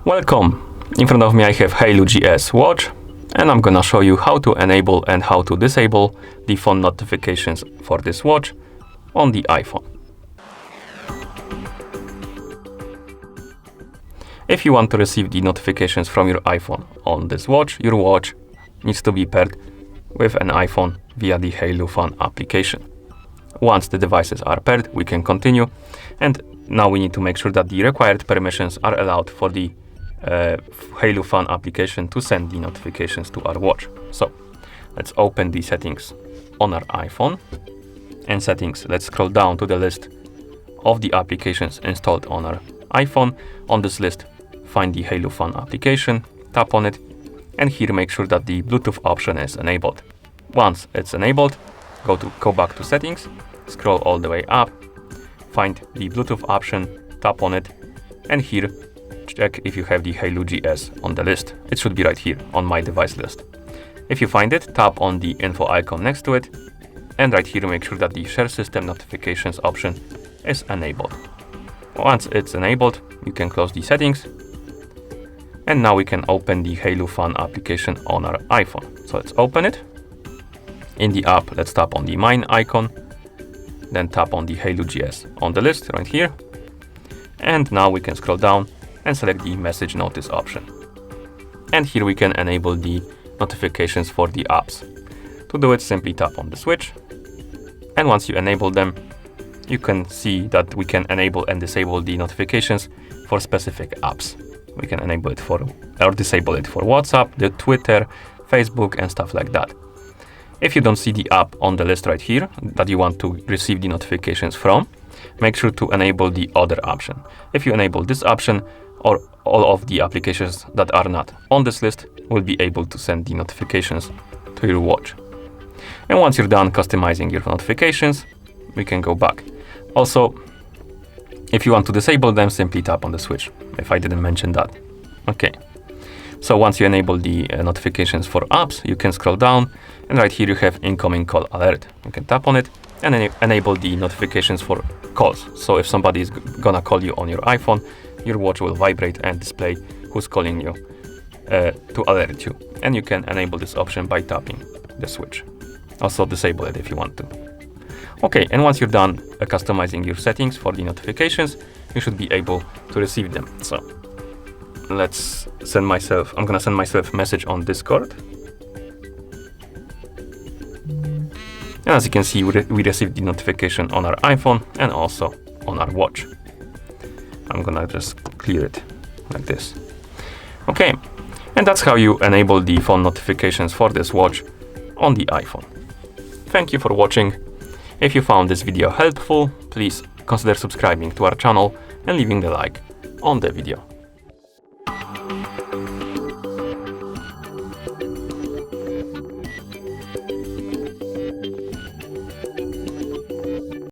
Welcome! In front of me I have HAYLOU GS watch, and I'm gonna show you how to enable and how to disable the phone notifications for this watch on the iPhone. If you want to receive the notifications from your iPhone on this watch, your watch needs to be paired with an iPhone via the HAYLOU Phone application. Once the devices are paired, we can continue, and now we need to make sure that the required permissions are allowed for the HAYLOU Phone application to send the notifications to our watch. So let's open the settings on our iPhone. And settings, let's scroll down to the list of the applications installed on our iPhone. On this list, find the HAYLOU Phone application, tap on it, and here make sure that the Bluetooth option is enabled. Once it's enabled, go back to settings, scroll all the way up, find the Bluetooth option, tap on it, and here check if you have the HAYLOU GS on the list. It should be right here on my device list. If you find it, tap on the info icon next to it, and right here make sure that the share system notifications option is enabled. Once it's enabled, you can close the settings, and now we can open the HAYLOU Phone application on our iPhone. So let's open it. In the app, let's tap on the mine icon, then tap on the HAYLOU GS on the list right here, and now we can scroll down and select the message notice option. And here we can enable the notifications for the apps. To do it, simply tap on the switch, and once you enable them, you can see that we can enable and disable the notifications for specific apps. We can enable it for or disable it for WhatsApp, the Twitter, Facebook, and stuff like that. If you don't see the app on the list right here that you want to receive the notifications from, make sure to enable the other option. If you enable this option, or all of the applications that are not on this list will be able to send the notifications to your watch. And once you're done customizing your notifications, we can go back. Also, if you want to disable them, simply tap on the switch, if I didn't mention that. Okay. So once you enable the notifications for apps, you can scroll down, and right here you have incoming call alert. You can tap on it and enable the notifications for calls. So if somebody is gonna call you on your iPhone, your watch will vibrate and display who's calling you to alert you. And you can enable this option by tapping the switch. Also disable it if you want to. Okay, and once you're done customizing your settings for the notifications, you should be able to receive them. So let's I'm gonna send myself a message on Discord. And as you can see, we received the notification on our iPhone and also on our watch. I'm gonna just clear it like this. Okay, and that's how you enable the phone notifications for this watch on the iPhone. Thank you for watching. If you found this video helpful, please consider subscribing to our channel and leaving the like on the video.